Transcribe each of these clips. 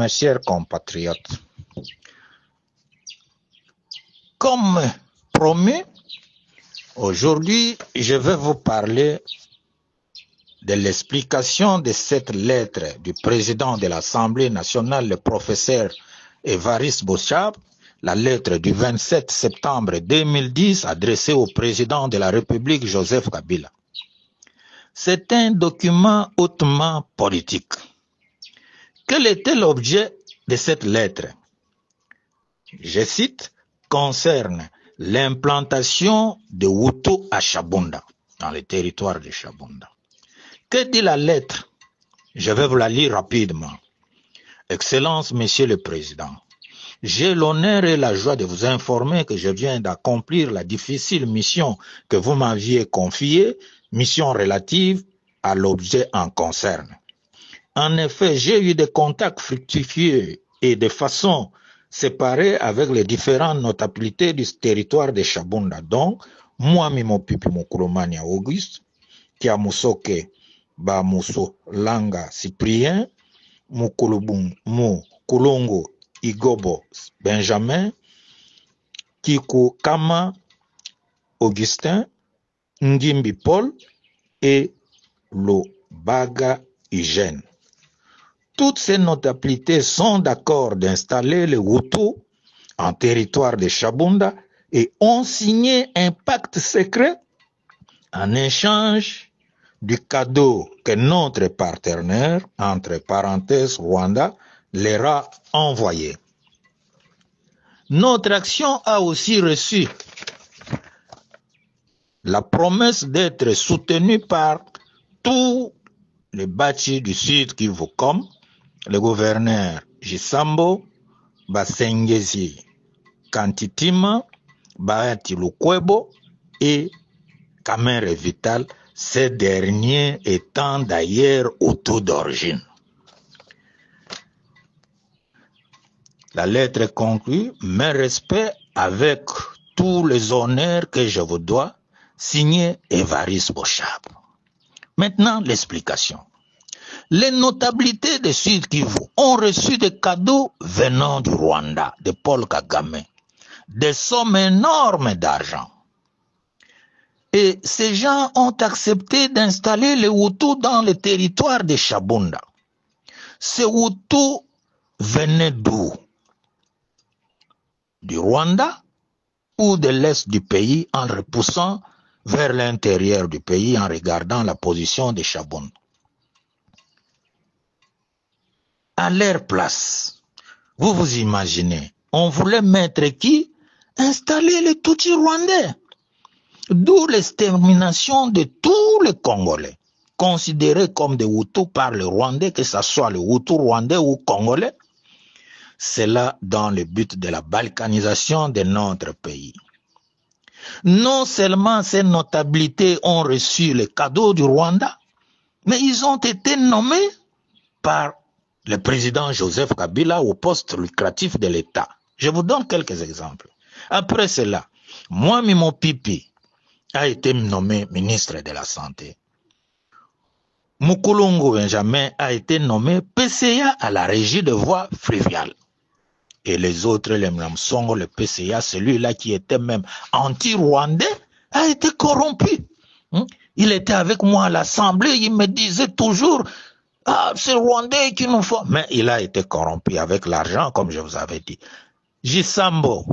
Mes chers compatriotes, comme promis, aujourd'hui, je vais vous parler de l'explication de cette lettre du président de l'Assemblée nationale, le professeur Évariste Bochab, la lettre du 27 septembre 2010 adressée au président de la République, Joseph Kabila. C'est un document hautement politique. Quel était l'objet de cette lettre? Je cite, concerne l'implantation de Hutu à Chabunda, dans le territoire de Chabunda. Que dit la lettre? Je vais vous la lire rapidement. Excellence, Monsieur le Président, j'ai l'honneur et la joie de vous informer que je viens d'accomplir la difficile mission que vous m'aviez confiée, mission relative à l'objet en concerne. En effet, j'ai eu des contacts fructifiés et de façon séparée avec les différentes notabilités du territoire de Chabunda, donc moi Mimopipi Mukulumania Auguste, Kiamusoke Bamuso Langa Cyprien, Mukulungu Igobo Benjamin, Kiku Kama Augustin, Ngimbi Paul et Lobaga Hygiène. Toutes ces notabilités sont d'accord d'installer les Hutus en territoire de Chabunda et ont signé un pacte secret en échange du cadeau que notre partenaire, entre parenthèses Rwanda, leur a envoyé. Notre action a aussi reçu la promesse d'être soutenue par tous les bâtis du Sud Kivu comme le gouverneur Jisambo, Basengezi Kantitima, Bahati Lukwebo et Kamere Vital, ces derniers étant d'ailleurs Hutus d'origine. La lettre conclut, mes respects avec tous les honneurs que je vous dois, signé Évariste Bochab. Maintenant, l'explication. Les notabilités de Sud Kivu ont reçu des cadeaux venant du Rwanda, de Paul Kagame, des sommes énormes d'argent. Et ces gens ont accepté d'installer les Hutus dans le territoire de Chabunda. Ces Hutus venaient d'où? Du Rwanda ou de l'est du pays en repoussant vers l'intérieur du pays en regardant la position de Chabunda. À leur place, vous vous imaginez, on voulait mettre qui? Installer les Tutsis rwandais. D'où l'extermination de tous les Congolais, considérés comme des Hutus par les Rwandais, que ce soit les Hutus rwandais ou Congolais. C'est là dans le but de la balkanisation de notre pays. Non seulement ces notabilités ont reçu les cadeaux du Rwanda, mais ils ont été nommés par le président Joseph Kabila au poste lucratif de l'État. Je vous donne quelques exemples. Après cela, moi, Mimo Pipi, a été nommé ministre de la Santé. Mukulungu Benjamin a été nommé PCA à la régie de voies fluviales. Et les autres, les Mlamsongo, le PCA, celui-là qui était même anti-rwandais, a été corrompu. Il était avec moi à l'Assemblée, il me disait toujours, ah, c'est Rwandais qui nous faut. Mais il a été corrompu avec l'argent, comme je vous avais dit. Jisambo,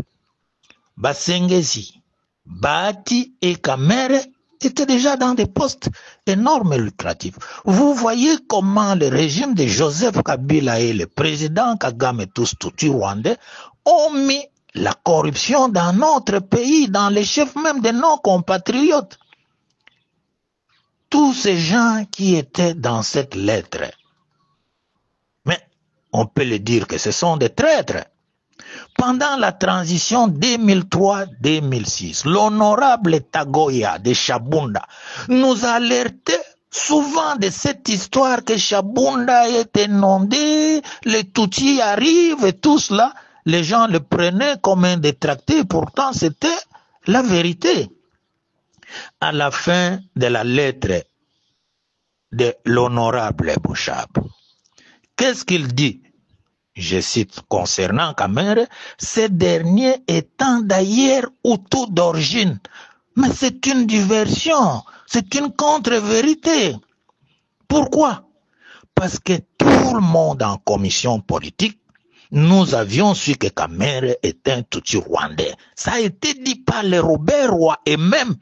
Basengezi, Bahati et Kamere étaient déjà dans des postes énormes et lucratifs. Vous voyez comment le régime de Joseph Kabila et le président Kagame, tous Tutsis rwandais, ont mis la corruption dans notre pays, dans les chefs même de nos compatriotes. Tous ces gens qui étaient dans cette lettre, mais on peut le dire que ce sont des traîtres. Pendant la transition 2003-2006, l'honorable Tagoya de Chabunda nous alertait souvent de cette histoire que Chabunda est inondé, les Tutsis arrivent et tout cela. Les gens le prenaient comme un détracté, pourtant c'était la vérité. À la fin de la lettre de l'honorable Bochab, qu'est-ce qu'il dit? je cite concernant Kamere, ces derniers étant d'ailleurs Hutus d'origine. Mais c'est une diversion, c'est une contre-vérité. Pourquoi? Parce que tout le monde en commission politique, nous avions su que Kamere était un Tutsi rwandais. Ça a été dit par les Robert Roy et même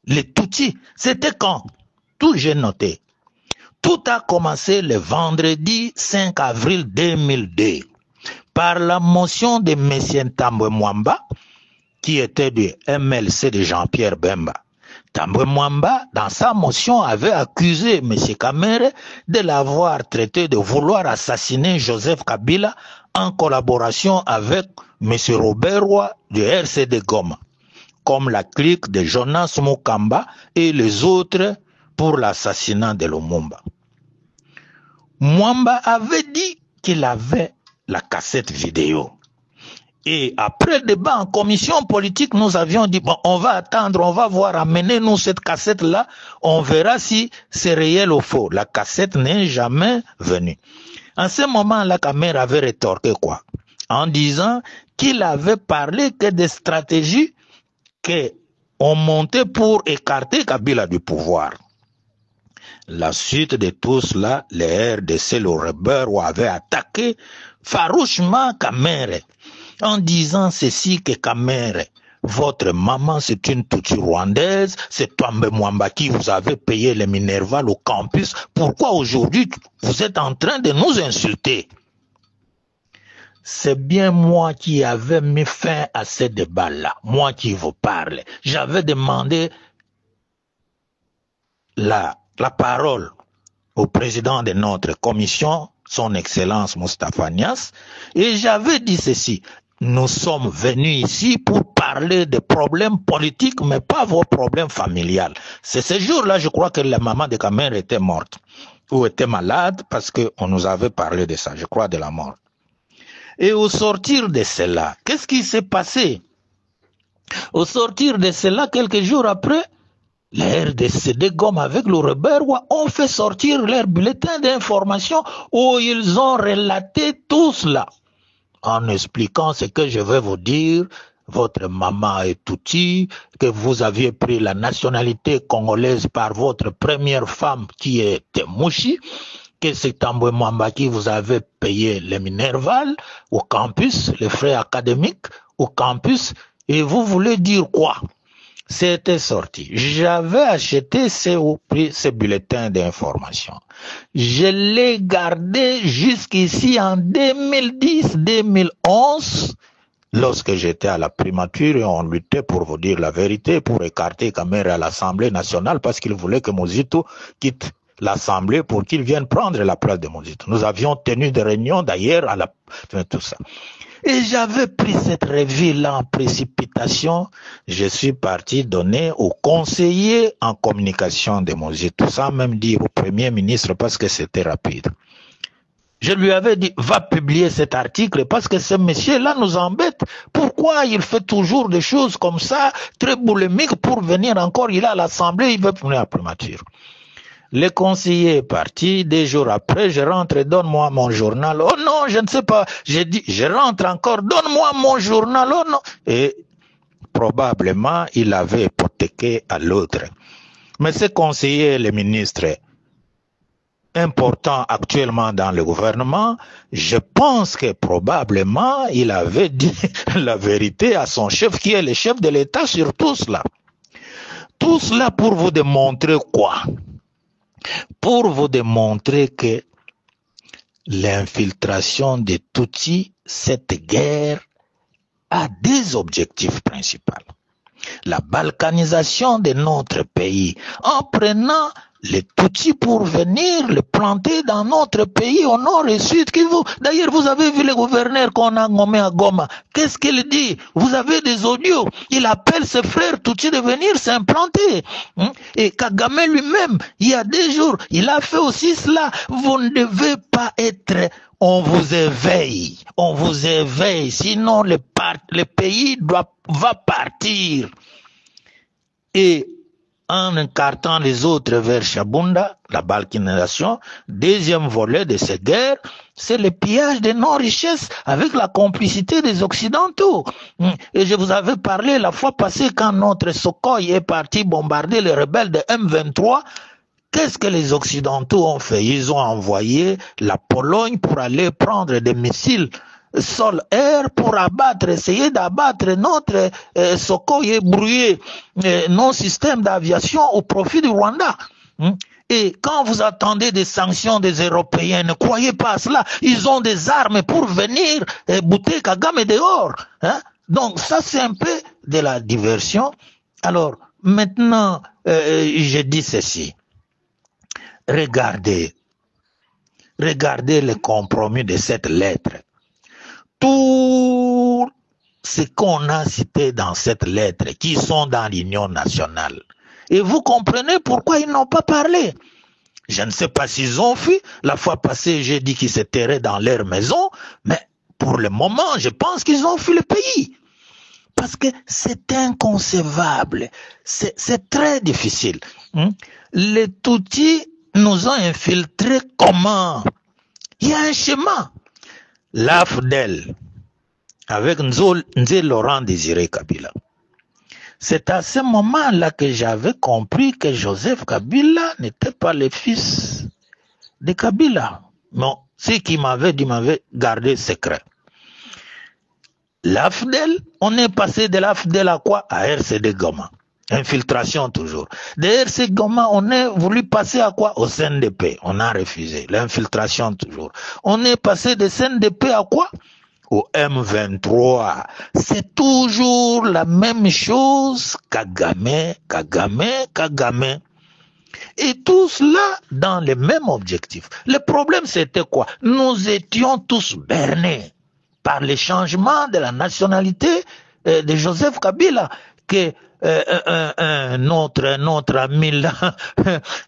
les Tutsis. C'était quand? Tout j'ai noté. Tout a commencé le vendredi 5 avril 2002 par la motion de M. Tambwe Mwamba, qui était du MLC de Jean-Pierre Bemba. Tambwe Mwamba, dans sa motion, avait accusé M. Kamere de l'avoir traité de vouloir assassiner Joseph Kabila en collaboration avec M. Robert Roy du RCD Goma, comme la clique de Jonas Mukamba et les autres pour l'assassinat de Lumumba. Mwamba avait dit qu'il avait la cassette vidéo. Et après le débat en commission politique, nous avions dit, bon, on va attendre, on va voir, amenez-nous cette cassette-là, on verra si c'est réel ou faux. La cassette n'est jamais venue. En ce moment-là, Kamere avait rétorqué quoi? En disant qu'il avait parlé que des stratégies qu'on montait pour écarter Kabila du pouvoir. La suite de tout cela, les RDC, le Robert avait attaqué farouchement Kamere en disant ceci que Kamere, votre maman c'est une Tutsi rwandaise, c'est Tambwe Mwamba qui vous avez payé les Minerval au campus. Pourquoi aujourd'hui vous êtes en train de nous insulter? C'est bien moi qui avais mis fin à ce débat-là, moi qui vous parle. J'avais demandé la parole au président de notre commission, son Excellence Moustapha Niasse, et j'avais dit ceci: nous sommes venus ici pour parler de problèmes politiques, mais pas vos problèmes familiales. C'est ce jour-là, je crois que la maman de Kamere était morte, ou était malade, parce qu'on nous avait parlé de ça, je crois de la mort. Et au sortir de cela, qu'est-ce qui s'est passé? Au sortir de cela, quelques jours après, les RDC de Goma avec le Robert ont fait sortir leur bulletin d'information où ils ont relaté tout cela en expliquant ce que je vais vous dire. Votre maman est Tutsi, que vous aviez pris la nationalité congolaise par votre première femme qui était Mouchi, que c'est Tambwe Mwamba qui vous avait payé les Minerval au campus, les frais académiques au campus, et vous voulez dire quoi? C'était sorti. J'avais acheté ces bulletins d'information. Je l'ai gardé jusqu'ici en 2010-2011, lorsque j'étais à la primature et on luttait pour vous dire la vérité, pour écarter Kamere à l'Assemblée nationale parce qu'il voulait que Mozito quitte l'Assemblée pour qu'il vienne prendre la place de Mozito. Nous avions tenu des réunions d'ailleurs à tout ça. Et j'avais pris cette revue-là en précipitation. Je suis parti donner au conseiller en communication de Mozito, sans même dire au Premier ministre parce que c'était rapide. Je lui avais dit, va publier cet article parce que ce monsieur-là nous embête. Pourquoi il fait toujours des choses comme ça, très boulimiques pour venir encore, il est à l'Assemblée, il veut venir à la primature. Le conseiller est parti, 2 jours après, je rentre, donne-moi mon journal. Oh non, je ne sais pas. J'ai dit, je rentre encore, donne-moi mon journal. Oh non. Et probablement, il avait hypothéqué à l'autre. Mais ce conseiller, le ministre important actuellement dans le gouvernement, je pense que probablement, il avait dit la vérité à son chef, qui est le chef de l'État sur tout cela. Tout cela pour vous démontrer quoi? Pour vous démontrer que l'infiltration des Tutsis, cette guerre, a 2 objectifs principaux. La balkanisation de notre pays, en prenant les Tutsis pour venir les planter dans notre pays au nord et sud. D'ailleurs, vous avez vu le gouverneur qu'on a nommé à Goma. Qu'est-ce qu'il dit? Vous avez des audios. Il appelle ses frères Tutsis de venir s'implanter. Et Kagame lui-même, il y a 2 jours, il a fait aussi cela. Vous ne devez pas être... On vous éveille. On vous éveille. Sinon, le pays va partir. Et en écartant les autres vers Chabunda, la balkanisation. Deuxième volet de ces guerres, c'est le pillage de nos richesses avec la complicité des Occidentaux. Et je vous avais parlé la fois passée quand notre Sukhoi est parti bombarder les rebelles de M23. Qu'est-ce que les Occidentaux ont fait? Ils ont envoyé la Pologne pour aller prendre des missiles sol-air pour essayer d'abattre notre Sukhoi brouillé, nos systèmes d'aviation au profit du Rwanda. Et quand vous attendez des sanctions des Européens, ne croyez pas à cela. Ils ont des armes pour venir bouter Kagame dehors. Donc ça, c'est un peu de la diversion. Alors, maintenant, je dis ceci. Regardez le compromis de cette lettre. Tout ce qu'on a cité dans cette lettre, qui sont dans l'Union nationale. Et vous comprenez pourquoi ils n'ont pas parlé. Je ne sais pas s'ils ont fui. La fois passée, j'ai dit qu'ils se terraient dans leur maison. Mais pour le moment, je pense qu'ils ont fui le pays. Parce que c'est inconcevable. C'est très difficile. Les Tutsis nous ont infiltrés comment? Il y a un schéma. L'AFDEL, avec Nzé Laurent Désiré Kabila. C'est à ce moment-là que j'avais compris que Joseph Kabila n'était pas le fils de Kabila. Non, ce qu'il m'avait dit m'avait gardé secret. L'AFDEL, on est passé de l'AFDEL à quoi? À RCD Goma. Infiltration toujours. De RCD Goma, on est voulu passer à quoi? Au CNDP. On a refusé. L'infiltration toujours. On est passé de CNDP à quoi? Au M23. C'est toujours la même chose. Kagame. Et tout cela dans le même objectif. Le problème, c'était quoi? Nous étions tous bernés par le changement de la nationalité de Joseph Kabila, que notre ami là,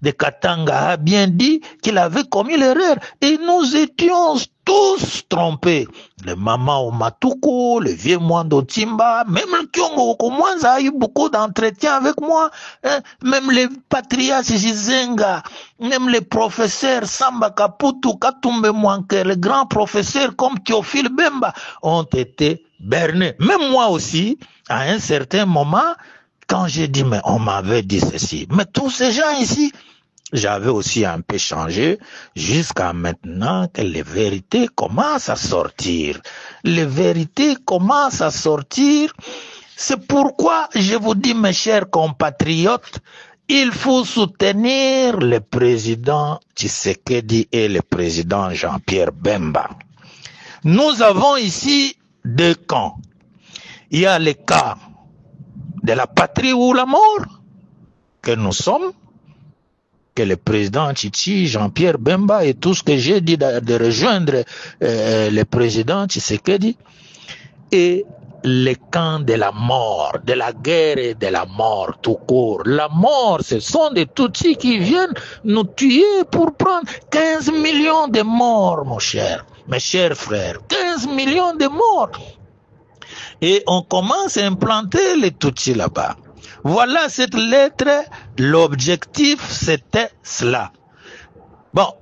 de Katanga a bien dit qu'il avait commis l'erreur. Et nous étions tous trompés. Le maman au Matuko, le vieux Mwando Timba, même le Kyongo Okomwanza a eu beaucoup d'entretiens avec moi, même les Patrias Zizenga, même les professeurs Samba Kaputu, Katumbe Mwanke, les grands professeurs comme Théophile Bemba ont été bernés. Même moi aussi, à un certain moment, quand j'ai dit, mais on m'avait dit ceci, mais tous ces gens ici, j'avais aussi un peu changé jusqu'à maintenant que les vérités commencent à sortir. Les vérités commencent à sortir. C'est pourquoi je vous dis, mes chers compatriotes, il faut soutenir le président Tshisekedi et le président Jean-Pierre Bemba. Nous avons ici deux camps. Il y a le cas de la patrie ou la mort que nous sommes, que le président Tchichi, Jean-Pierre Bemba et tout ce que j'ai dit de rejoindre le président Tshisekedi, et le camp de la mort, de la guerre et de la mort tout court. La mort, ce sont des Tutsis qui viennent nous tuer pour prendre 15 millions de morts, mon cher, mes chers frères, 15 millions de morts. Et on commence à implanter les Tutsis là-bas. Voilà cette lettre, l'objectif c'était cela. Bon,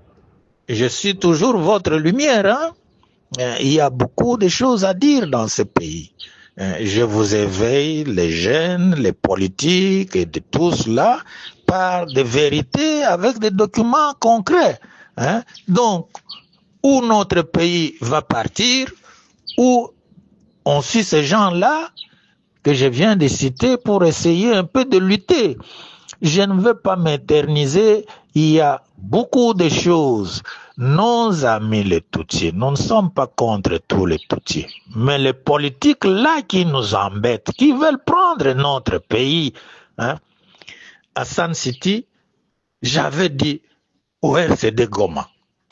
je suis toujours votre lumière, hein? Il y a beaucoup de choses à dire dans ce pays. Je vous éveille, les jeunes, les politiques et de tout cela, par des vérités avec des documents concrets. Hein? Donc, où notre pays va partir, où on suit ces gens-là que je viens de citer pour essayer un peu de lutter. Je ne veux pas m'éterniser, il y a beaucoup de choses. Nos amis les Tutsis, nous ne sommes pas contre tous les Tutsis, mais les politiques là qui nous embêtent, qui veulent prendre notre pays, hein. À San City, j'avais dit au RCD Goma,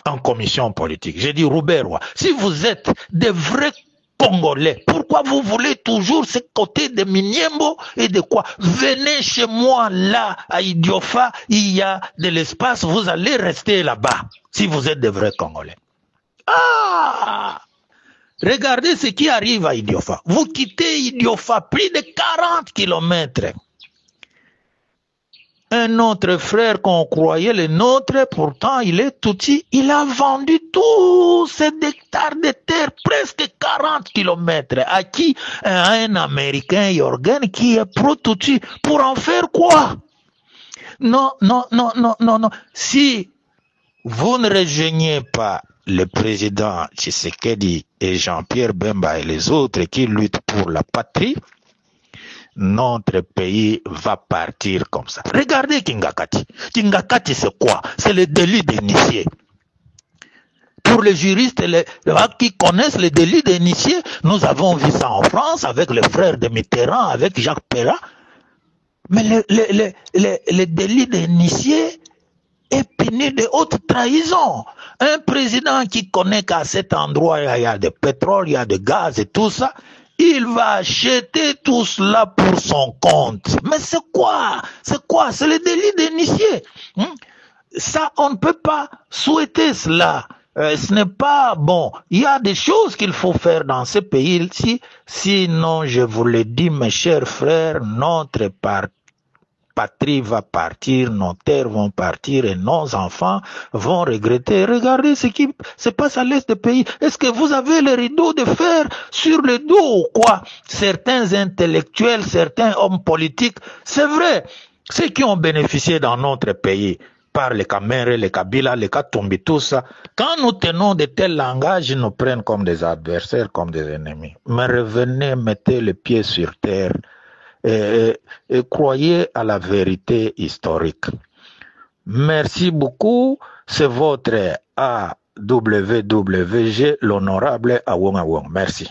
en commission politique, j'ai dit Rouberwa, si vous êtes des vrais Congolais, pourquoi vous voulez toujours ce côté de Miniembo et de quoi? Venez chez moi là, à Idiofa, il y a de l'espace, vous allez rester là-bas, si vous êtes des vrais Congolais. Ah! Regardez ce qui arrive à Idiofa. Vous quittez Idiofa, plus de 40 kilomètres. Un autre frère qu'on croyait le nôtre, pourtant il est Tutsi, il a vendu tous ces hectares de terre, presque 40 kilomètres, à qui? À un Américain, Jorgen, qui est pro-Tutsi. Pour en faire quoi? Non, non, non, non, non, non. Si vous ne rejoignez pas le président Tshisekedi et Jean-Pierre Bemba et les autres qui luttent pour la patrie, notre pays va partir comme ça. Regardez Kingakati. Kingakati, c'est quoi? C'est le délit d'initié. Pour les juristes qui connaissent le délit d'initié, nous avons vu ça en France avec les frères de Mitterrand, avec Jacques Perrin. Mais le délit d'initié est puni de haute trahison. Un président qui connaît qu'à cet endroit, il y a du pétrole, il y a du gaz et tout ça, il va acheter tout cela pour son compte. Mais c'est quoi? C'est quoi? C'est le délit d'initié. Ça, on ne peut pas souhaiter cela. Ce n'est pas bon. Il y a des choses qu'il faut faire dans ce pays-ci. Sinon, je vous le dis, mes chers frères, notre patrie va partir, nos terres vont partir et nos enfants vont regretter. Regardez ce qui se passe à l'est du pays. Est-ce que vous avez le rideau de fer sur le dos ou quoi? Certains intellectuels, certains hommes politiques, c'est vrai, ceux qui ont bénéficié dans notre pays par les Kamere, les Kabila, les Katumbi, tout ça, quand nous tenons de tels langages, ils nous prennent comme des adversaires, comme des ennemis. Mais revenez, mettez les pieds sur terre. Et croyez à la vérité historique. Merci beaucoup. C'est votre AWWG, l'honorable Awong Awong. Merci.